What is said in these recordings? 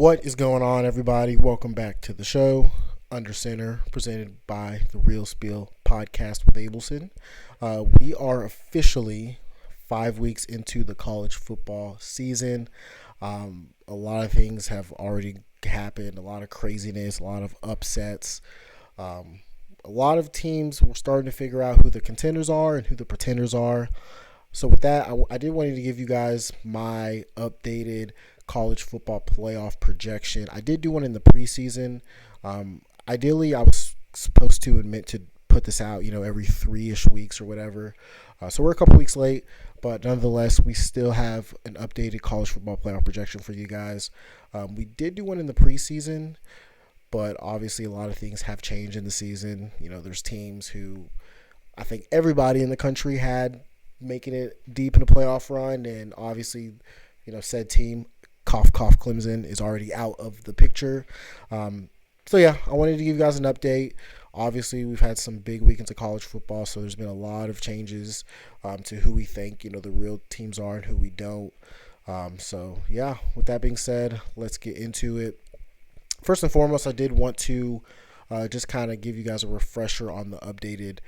What is going on, everybody? Welcome back to the show, Under Center, presented by the Real Spiel podcast with Abelson. We are officially 5 weeks into the college football season. A lot of things have already happened, a lot of craziness, a lot of upsets. A lot of teams were starting to figure out who the contenders are and who the pretenders are. So with that, I did want to give you guys my updated college football playoff projection. I did do one in the preseason. Ideally, I was supposed to and meant to put this out, every 3-ish weeks or whatever. So we're a couple weeks late, but nonetheless, we still have an updated college football playoff projection for you guys. We did do one in the preseason, but obviously a lot of things have changed in the season. There's teams who I think everybody in the country had making it deep in the playoff run, and obviously, said team, cough, cough, Clemson, is already out of the picture. So yeah, I wanted to give you guys an update. Obviously, we've had some big weekends of college football, so there's been a lot of changes to who we think, the real teams are and who we don't. So yeah, with that being said, let's get into it. First and foremost, I did want to just kind of give you guys a refresher on the updated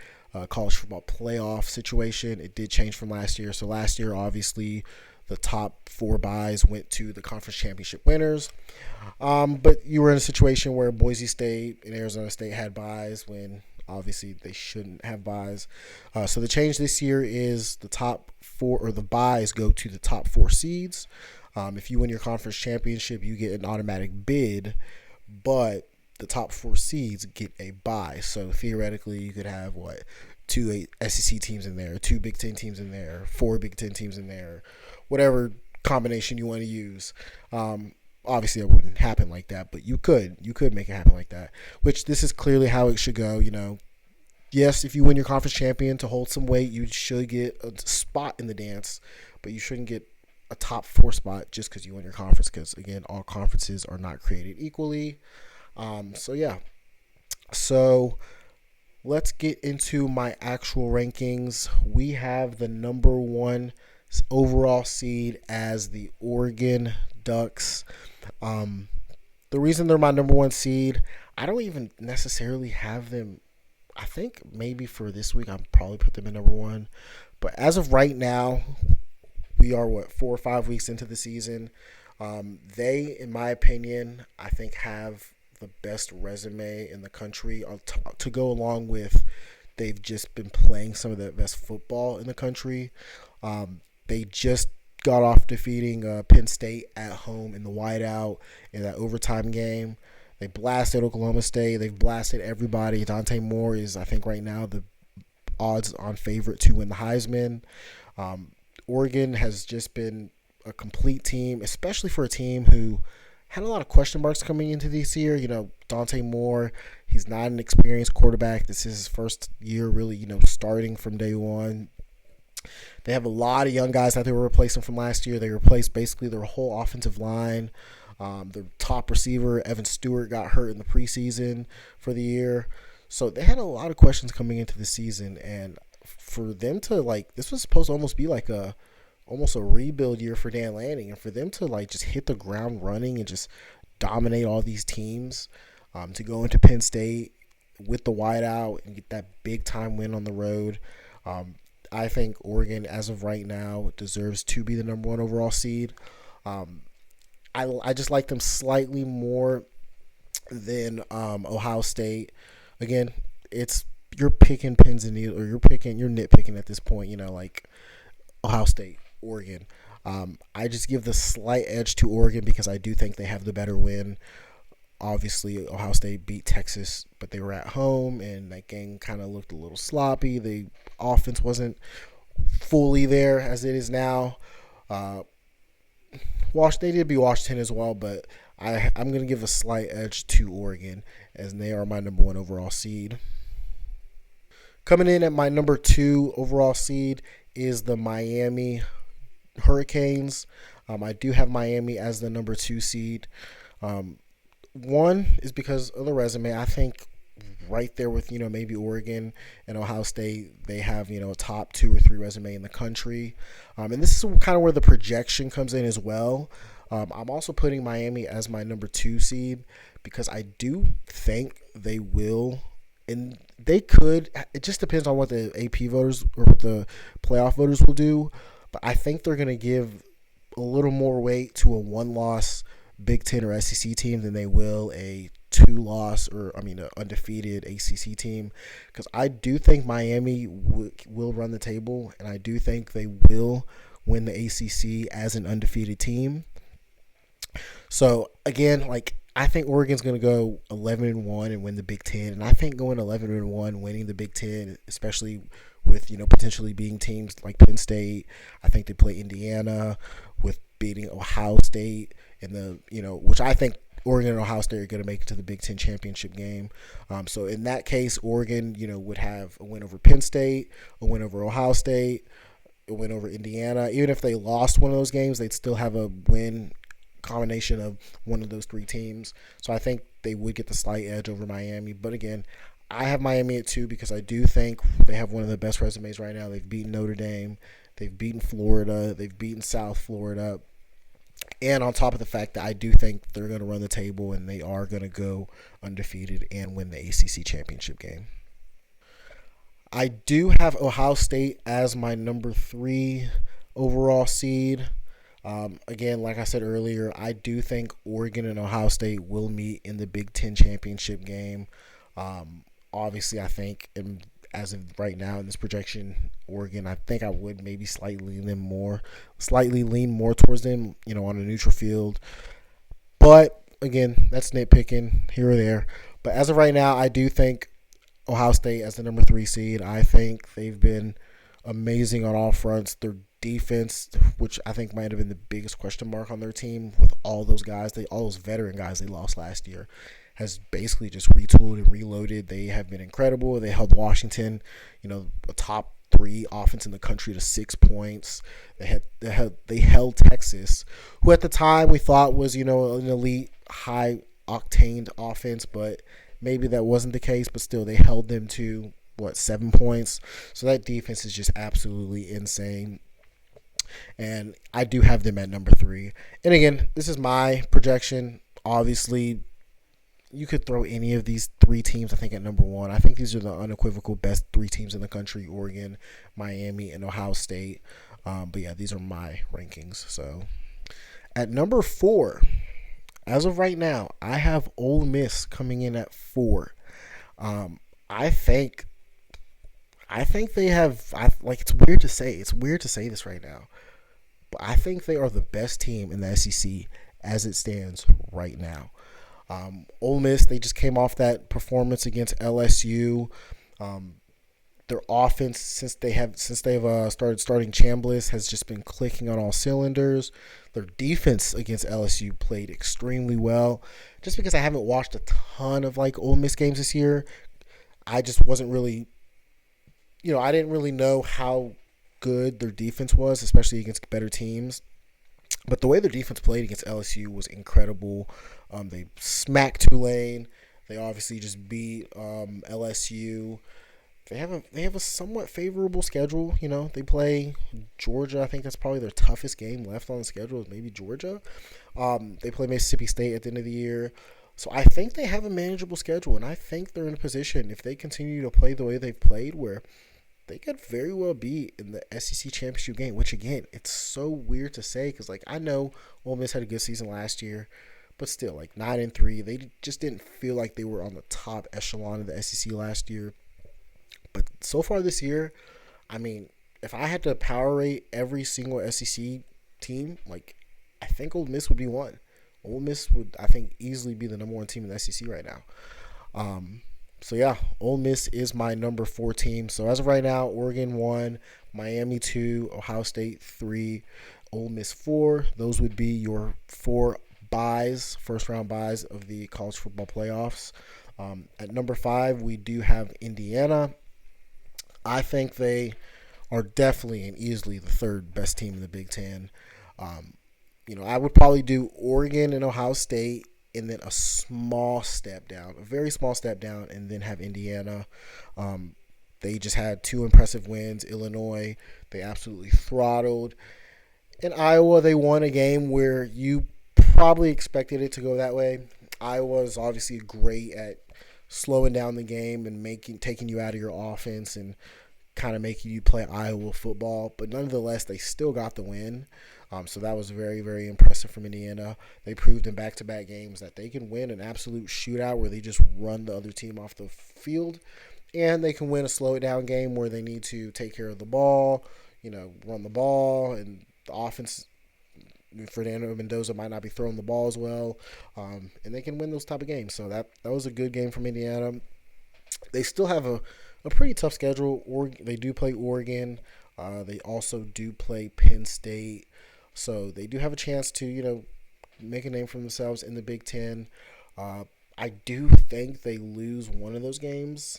college football playoff situation. It did change from last year. So last year, obviously, the top 4 byes went to the conference championship winners. But you were in a situation where Boise State and Arizona State had byes when obviously they shouldn't have byes. So the change this year is the top 4, or the byes go to the top 4 seeds. If you win your conference championship, you get an automatic bid, but the top 4 seeds get a bye. So theoretically, you could have 2 SEC teams in there, 2 Big Ten teams in there, 4 Big Ten teams in there, whatever combination you want to use. Obviously, it wouldn't happen like that, but you could make it happen like that. Which this is clearly how it should go. Yes, if you win your conference champion, to hold some weight, you should get a spot in the dance, but you shouldn't get a top 4 spot just because you win your conference. Because again, all conferences are not created equally. So let's get into my actual rankings. We have the number 1 overall seed as the Oregon Ducks. The reason they're my number 1 seed, I don't even necessarily have them. I think maybe for this week, I'll probably put them in number 1. But as of right now, we are 4 or 5 weeks into the season. They, in my opinion, I think have the best resume in the country to go along with they've just been playing some of the best football in the country. They just got off defeating Penn State at home in the whiteout in that overtime game. They blasted Oklahoma State. They've blasted everybody. Dante Moore is, I think, right now the odds-on favorite to win the Heisman. Oregon has just been a complete team, especially for a team who had a lot of question marks coming into this year. Dante Moore, he's not an experienced quarterback. This is his first year really, starting from day one. They have a lot of young guys that they were replacing from last year. They replaced basically their whole offensive line. Their top receiver, Evan Stewart, got hurt in the preseason for the year. So they had a lot of questions coming into the season. And for them to, this was supposed to almost be almost a rebuild year for Dan Lanning, and for them to just hit the ground running and just dominate all these teams, to go into Penn State with the whiteout and get that big time win on the road. I think Oregon, as of right now, deserves to be the number 1 overall seed. I just like them slightly more than Ohio State. Again, you're picking pins and needles, or you're nitpicking at this point. Ohio State, Oregon. I just give the slight edge to Oregon because I do think they have the better win. Obviously, Ohio State beat Texas, but they were at home, and that game kind of looked a little sloppy. The offense wasn't fully there as it is now. They did beat Washington as well, but I'm going to give a slight edge to Oregon, as they are my number 1 overall seed. Coming in at my number 2 overall seed is the Miami Hurricanes. I do have Miami as the number 2 seed. One is because of the resume. I think right there with, maybe Oregon and Ohio State. They have, a top 2 or 3 resume in the country. And this is kind of where the projection comes in as well. I'm also putting Miami as my number 2 seed because I do think they will, and they could. It just depends on what the AP voters or what the playoff voters will do. But I think they're going to give a little more weight to a one-loss Big Ten or SEC team than they will a 2-loss an undefeated ACC team, because I do think Miami will run the table, and I do think they will win the ACC as an undefeated team. So again, I think Oregon's going to go 11-1 and win the Big Ten, and I think going 11-1, winning the Big Ten, especially with potentially beating teams like Penn State. I think they play Indiana, with beating Ohio State in the which I think Oregon and Ohio State are going to make it to the Big Ten championship game. So in that case, Oregon would have a win over Penn State, a win over Ohio State, a win over Indiana. Even if they lost one of those games, they'd still have a win combination of one of those 3 teams. So I think they would get the slight edge over Miami. But again, I have Miami at 2 because I do think they have one of the best resumes right now. They've beaten Notre Dame, they've beaten Florida, they've beaten South Florida. And on top of the fact that I do think they're going to run the table and they are going to go undefeated and win the ACC championship game. I do have Ohio State as my number 3 overall seed. Again, like I said earlier, I do think Oregon and Ohio State will meet in the Big Ten championship game. Obviously, I think, as of right now in this projection, Oregon, I think I would maybe slightly lean more towards them, on a neutral field. But again, that's nitpicking here or there. But as of right now, I do think Ohio State as the number 3 seed. I think they've been amazing on all fronts. Their defense, which I think might have been the biggest question mark on their team, with all those guys, all those veteran guys they lost last year, has basically just retooled and reloaded. They have been incredible. They held Washington, a top 3 offense in the country, to 6 points. They held Texas, who at the time we thought was, an elite, high octane offense, but maybe that wasn't the case. But still, they held them to 7 points. So that defense is just absolutely insane. And I do have them at number 3. And again, this is my projection. Obviously, you could throw any of these 3 teams, I think, at number 1. I think these are the unequivocal best 3 teams in the country: Oregon, Miami, and Ohio State. But yeah, these are my rankings. So at number 4, as of right now, I have Ole Miss coming in at 4. I think they have. It's weird to say. It's weird to say this right now, but I think they are the best team in the SEC as it stands right now. Ole Miss, they just came off that performance against LSU. Their offense, since they've started starting Chambliss, has just been clicking on all cylinders. Their defense against LSU played extremely well. Just because I haven't watched a ton of Ole Miss games this year, I just wasn't really, I didn't really know how good their defense was, especially against better teams. But the way their defense played against LSU was incredible. They smacked Tulane. They obviously just beat LSU. They have a somewhat favorable schedule. They play Georgia. I think that's probably their toughest game left on the schedule, is maybe Georgia. They play Mississippi State at the end of the year. So I think they have a manageable schedule, and I think they're in a position, if they continue to play the way they've played, where they could very well be in the SEC championship game, which, again, it's so weird to say because, I know Ole Miss had a good season last year, but still, 9-3, they just didn't feel like they were on the top echelon of the SEC last year. But so far this year, if I had to power rate every single SEC team, I think Ole Miss would be one. Ole Miss would, I think, easily be the number 1 team in the SEC right now. So yeah, Ole Miss is my number 4 team. So as of right now, Oregon 1, Miami 2, Ohio State 3, Ole Miss 4. Those would be your 4 buys, first round buys of the college football playoffs. At number 5, we do have Indiana. I think they are definitely and easily the 3rd best team in the Big Ten. I would probably do Oregon and Ohio State and then a small step down, a very small step down, and then have Indiana. They just had two impressive wins. Illinois, they absolutely throttled. In Iowa, they won a game where you probably expected it to go that way. Iowa is obviously great at slowing down the game and taking you out of your offense and kind of making you play Iowa football. But nonetheless, they still got the win. So that was very, very impressive from Indiana. They proved in back-to-back games that they can win an absolute shootout where they just run the other team off the field. And they can win a slow-down game where they need to take care of the ball, run the ball, and the offense, Fernando Mendoza might not be throwing the ball as well, and they can win those type of games. So that was a good game from Indiana. They still have a pretty tough schedule. They do play Oregon. They also do play Penn State. So they do have a chance to, make a name for themselves in the Big Ten. I do think they lose one of those games.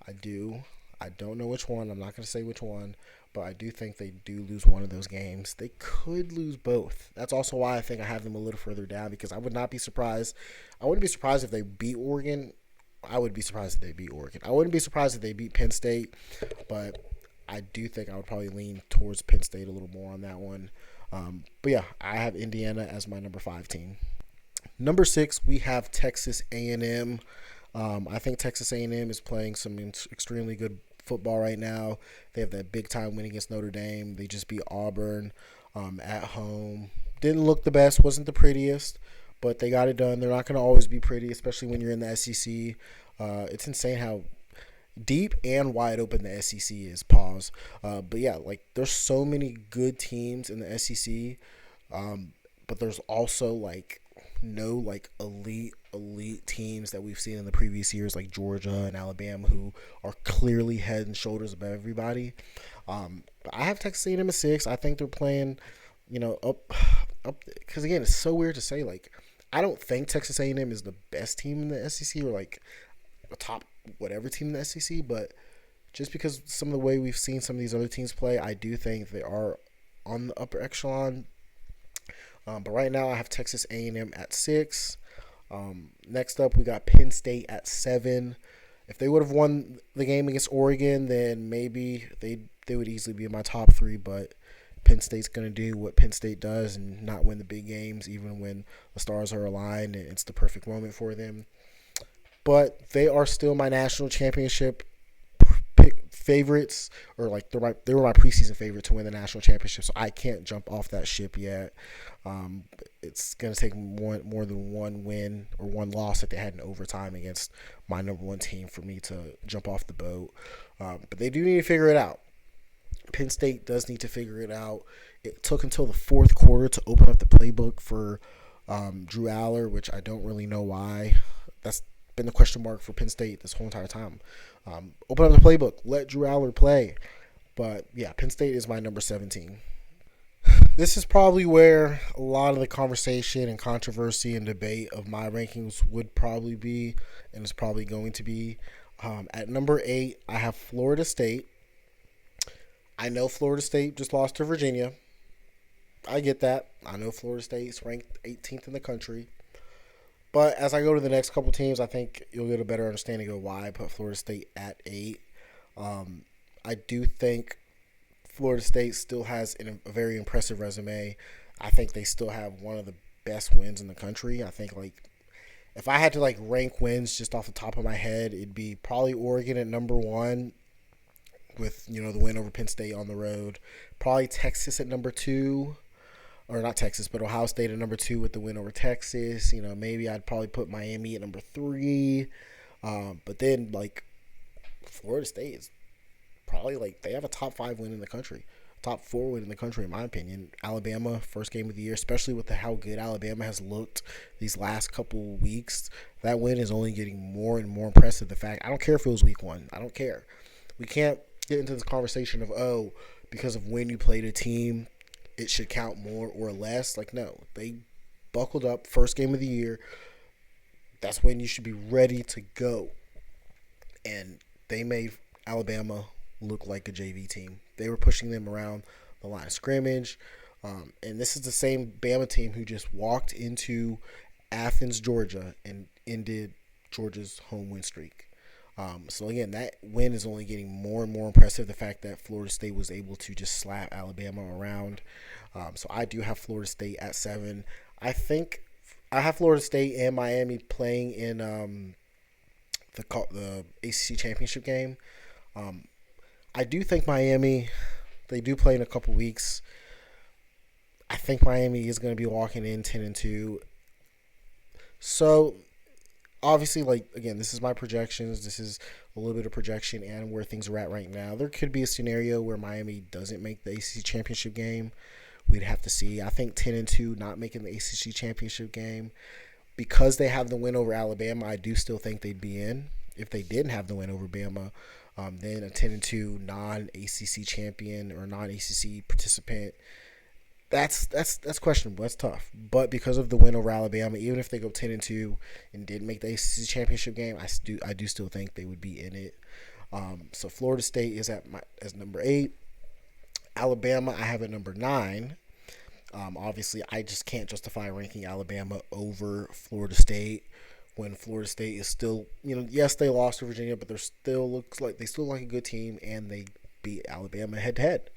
I do. I don't know which one. I'm not going to say which one, but I do think they do lose one of those games. They could lose both. That's also why I think I have them a little further down, because I would not be surprised. I wouldn't be surprised if they beat Oregon. I would be surprised if they beat Oregon. I wouldn't be surprised if they beat Penn State, but I do think I would probably lean towards Penn State a little more on that one. But yeah, I have Indiana as my number 5 team. Number 6, we have Texas A&M. I think Texas A&M is playing some extremely good football right now. They have that big-time win against Notre Dame. They just beat Auburn at home. Didn't look the best, wasn't the prettiest, but they got it done. They're not going to always be pretty, especially when you're in the SEC. It's insane how deep and wide open the SEC is. Pause. But yeah, there's so many good teams in the SEC, but there's also no elite teams that we've seen in the previous years, like Georgia and Alabama, who are clearly head and shoulders above everybody. But I have Texas A&M at 6. I think they're playing, up, because again, it's so weird to say. I don't think Texas A&M is the best team in the SEC or a top whatever team in the SEC, but just because some of the way we've seen some of these other teams play, I do think they are on the upper echelon. But right now I have Texas A&M at 6. Next up, we got Penn State at 7. If they would have won the game against Oregon, then maybe they would easily be in my top 3, but Penn State's going to do what Penn State does and not win the big games, even when the stars are aligned and it's the perfect moment for them. But they are still my national championship favorites, or they were my preseason favorite to win the national championship, so I can't jump off that ship yet. It's going to take more than one win or one loss that they had in overtime against my number 1 team for me to jump off the boat. But they do need to figure it out. Penn State does need to figure it out. It took until the fourth quarter to open up the playbook for Drew Aller, which I don't really know why. That's been the question mark for Penn State this whole entire time. Open up the playbook. Let Drew Aller play. But, yeah, Penn State is my number 17. This is probably where a lot of the conversation and controversy and debate of my rankings would probably be, and is probably going to be. At number 8, I have Florida State. I know Florida State just lost to Virginia. I get that. I know Florida State's ranked 18th in the country. But as I go to the next couple teams, I think you'll get a better understanding of why I put Florida State at 8. I do think Florida State still has a very impressive resume. I think they still have one of the best wins in the country. I think if I had to rank wins just off the top of my head, it'd be probably Oregon at number 1 with the win over Penn State on the road. Probably Texas at number 2. Or not Texas, but Ohio State at number 2 with the win over Texas. Maybe I'd probably put Miami at number 3. But then, Florida State is probably, they have a top 5 win in the country. Top 4 win in the country, in my opinion. Alabama, first game of the year, especially with how good Alabama has looked these last couple weeks. That win is only getting more and more impressive. The fact, I don't care if it was week 1. I don't care. We can't get into this conversation of, because of when you played a team, it should count more or less. No, they buckled up first game of the year. That's when you should be ready to go. And they made Alabama look like a JV team. They were pushing them around the line of scrimmage. And this is the same Bama team who just walked into Athens, Georgia, and ended Georgia's home win streak. So again, that win is only getting more and more impressive. The fact that Florida State was able to just slap Alabama around. So I do have Florida State at 7. I think I have Florida State and Miami playing in the ACC championship game. I do think Miami, they do play in a couple weeks. I think Miami is going to be walking in 10-2. So obviously, like, again, this is my projections. This is a little bit of projection and where things are at right now. There could be a scenario where Miami doesn't make the ACC championship game. We'd have to see. I think 10-2 not making the ACC championship game, because they have the win over Alabama, I do still think they'd be in. If they didn't have the win over Bama, then a 10-2 non-ACC champion or non-ACC participant, that's questionable. That's tough. But because of the win over Alabama, even if they go 10-2 and didn't make the ACC championship game, I do still think they would be in it. So Florida State is as number 8. Alabama, I have at number 9. Obviously, I just can't justify ranking Alabama over Florida State when Florida State is still, yes, they lost to Virginia, but they still like a good team, and they beat Alabama head to head.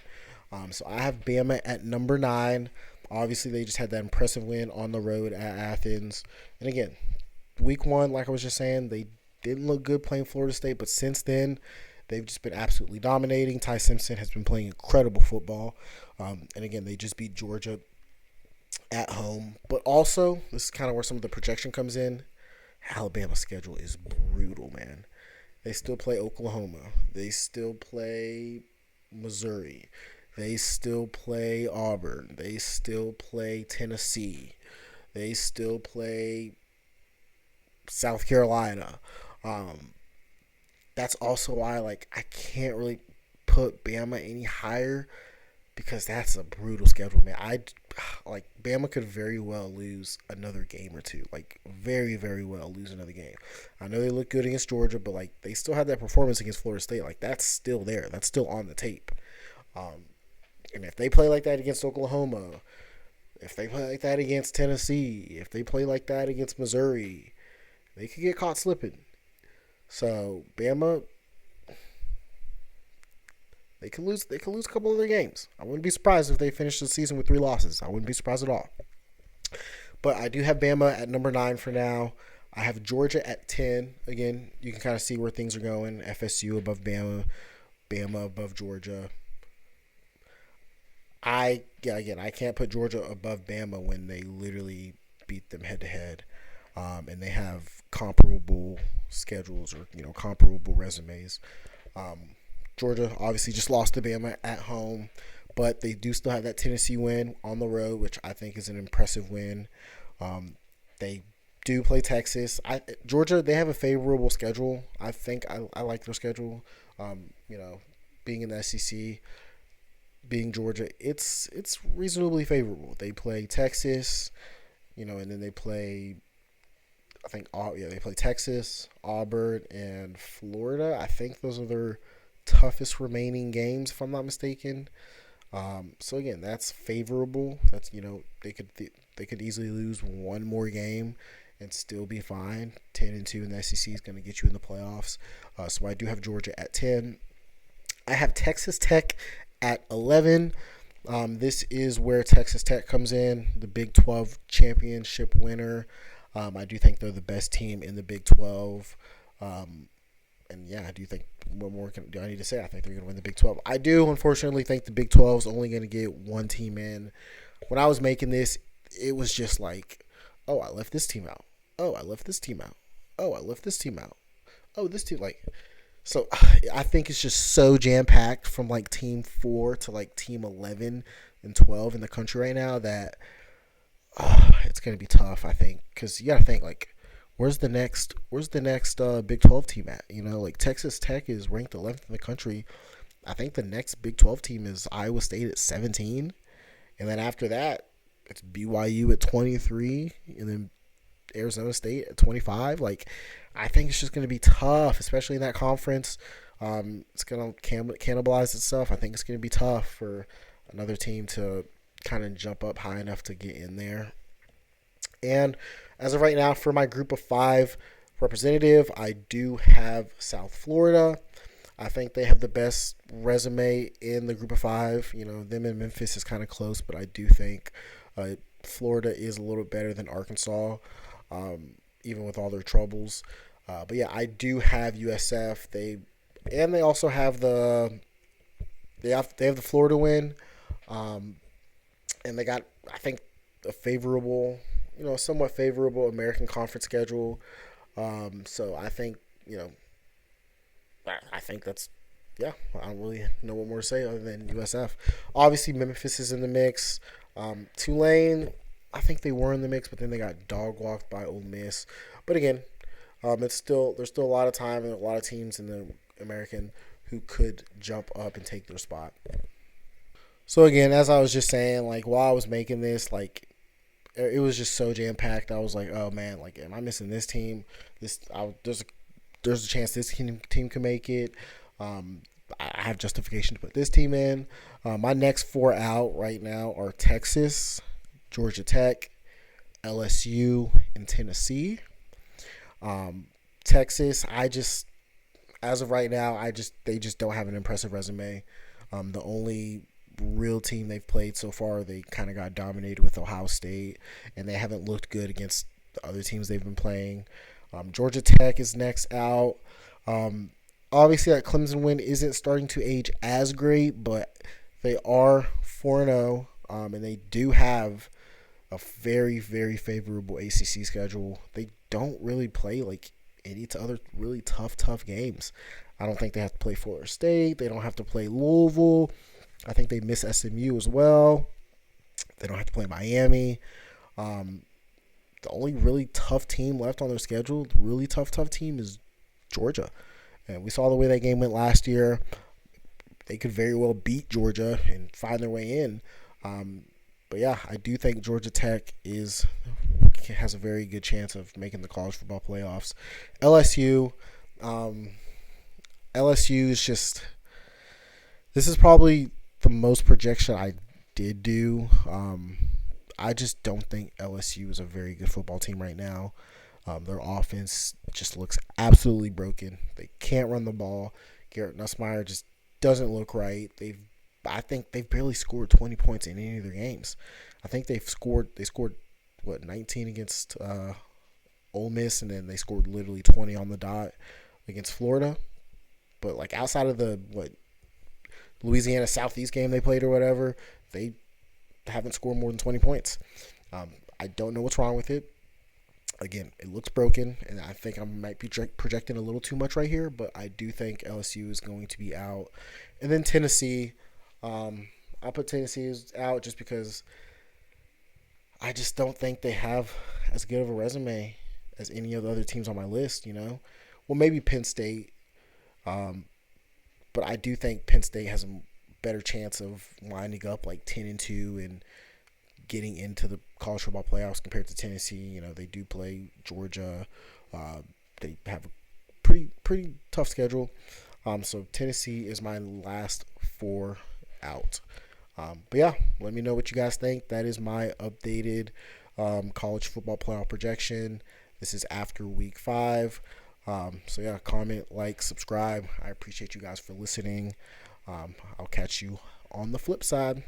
So I have Bama at number 9. Obviously, they just had that impressive win on the road at Athens. And again, week 1, like I was just saying, they didn't look good playing Florida State, but since then, they've just been absolutely dominating. Ty Simpson has been playing incredible football. And again, they just beat Georgia at home. But also, this is kind of where some of the projection comes in. Alabama's schedule is brutal, man. They still play Oklahoma. They still play Missouri. They still play Auburn. They still play Tennessee. They still play South Carolina. That's also why, I can't really put Bama any higher, because that's a brutal schedule, man. Bama could very well lose another game or two. Very, very well lose another game. I know they look good against Georgia, but, they still had that performance against Florida State. That's still there. That's still on the tape. And if they play like that against Oklahoma, if they play like that against Tennessee, if they play like that against Missouri, they could get caught slipping. So Bama, they could lose a couple of their games. I wouldn't be surprised if they finish the season with 3 losses. I wouldn't be surprised at all. But I do have Bama at number 9 for now. I have Georgia at 10. Again, you can kind of see where things are going. FSU above Bama, Bama above Georgia. I can't put Georgia above Bama when they literally beat them head to head, and they have comparable schedules or comparable resumes. Georgia obviously just lost to Bama at home, but they do still have that Tennessee win on the road, which I think is an impressive win. They do play Texas. Georgia, they have a favorable schedule. I think I like their schedule. Being in the SEC. Being Georgia, it's reasonably favorable. They play Texas, and then they play, they play Texas, Auburn, and Florida. I think those are their toughest remaining games, if I'm not mistaken. So again, that's favorable. That's they could easily lose one more game and still be fine. 10-2 in the SEC is going to get you in the playoffs. So I do have Georgia at 10. I have Texas Tech at 11. This is where Texas Tech comes in, the Big 12 championship winner. I do think they're the best team in the Big 12. And yeah, I do think, what more do I need to say? I think they're going to win the Big 12. I do, unfortunately, think the Big 12 is only going to get one team in. When I was making this, it was just oh, I left this team out. Oh, I left this team out. Oh, I left this team out. Oh, this team, So I think it's just so jam-packed from team 4 to team 11 and 12 in the country right now that it's going to be tough, I think, because you got to think where's the next Big 12 team at? Texas Tech is ranked 11th in the country. I think the next Big 12 team is Iowa State at 17, and then after that it's BYU at 23, and then Arizona State at 25. I think it's just going to be tough, especially in that conference. It's going to cannibalize itself. I think it's going to be tough for another team to kind of jump up high enough to get in there. And as of right now, for my group of 5 representative, I do have South Florida. I think they have the best resume in the group of 5. Them and Memphis is kind of close, but I do think Florida is a little better than Arkansas, even with all their troubles. But yeah, I do have USF. They also have they have the Florida win, um, and they got, I think, a favorable, somewhat favorable American Conference schedule. So I think, I think that's, yeah, I don't really know what more to say other than USF. Obviously, Memphis is in the mix. Tulane, I think they were in the mix, but then they got dog walked by Ole Miss. But again, there's still a lot of time and a lot of teams in the American who could jump up and take their spot. So again, as I was just saying, like while I was making this, like it was just so jam packed. I was like, oh man, like am I missing this team? There's a chance this team can make it. Um, I have justification to put this team in. My next 4 out right now are Texas, Georgia Tech, LSU, and Tennessee. Texas, as of right now, they just don't have an impressive resume. The only real team they've played so far, they kind of got dominated with Ohio State, and they haven't looked good against the other teams they've been playing. Georgia Tech is next out. Obviously, that Clemson win isn't starting to age as great, but they are 4-0, and they do have a very, very favorable ACC schedule. They don't really play like any other really tough games. I don't think they have to play Florida State. They don't have to play Louisville. I think they miss SMU as well. They don't have to play Miami. The only really tough team left on their schedule, really tough team, is Georgia. And we saw the way that game went last year. They could very well beat Georgia and find their way in. But yeah, I do think Georgia Tech has a very good chance of making the college football playoffs. LSU is just, this is probably the most projection I did do. I just don't think LSU is a very good football team right now. Their offense just looks absolutely broken. They can't run the ball. Garrett Nussmeier just doesn't look right. I think they've barely scored 20 points in any of their games. I think they scored 19 against Ole Miss, and then they scored literally 20 on the dot against Florida. But like outside of the Louisiana Southeast game they played or whatever, they haven't scored more than 20 points. I don't know what's wrong with it. Again, it looks broken, and I think I might be projecting a little too much right here, but I do think LSU is going to be out. And then Tennessee, I'll put Tennessee out just because I just don't think they have as good of a resume as any of the other teams on my list, Well, maybe Penn State, but I do think Penn State has a better chance of winding up like 10-2 and getting into the college football playoffs compared to Tennessee. They do play Georgia. They have a pretty tough schedule. So Tennessee is my last 4 out. But yeah, let me know what you guys think. That is my updated college football playoff projection. This is after week 5. So yeah, comment, like, subscribe. I appreciate you guys for listening. I'll catch you on the flip side.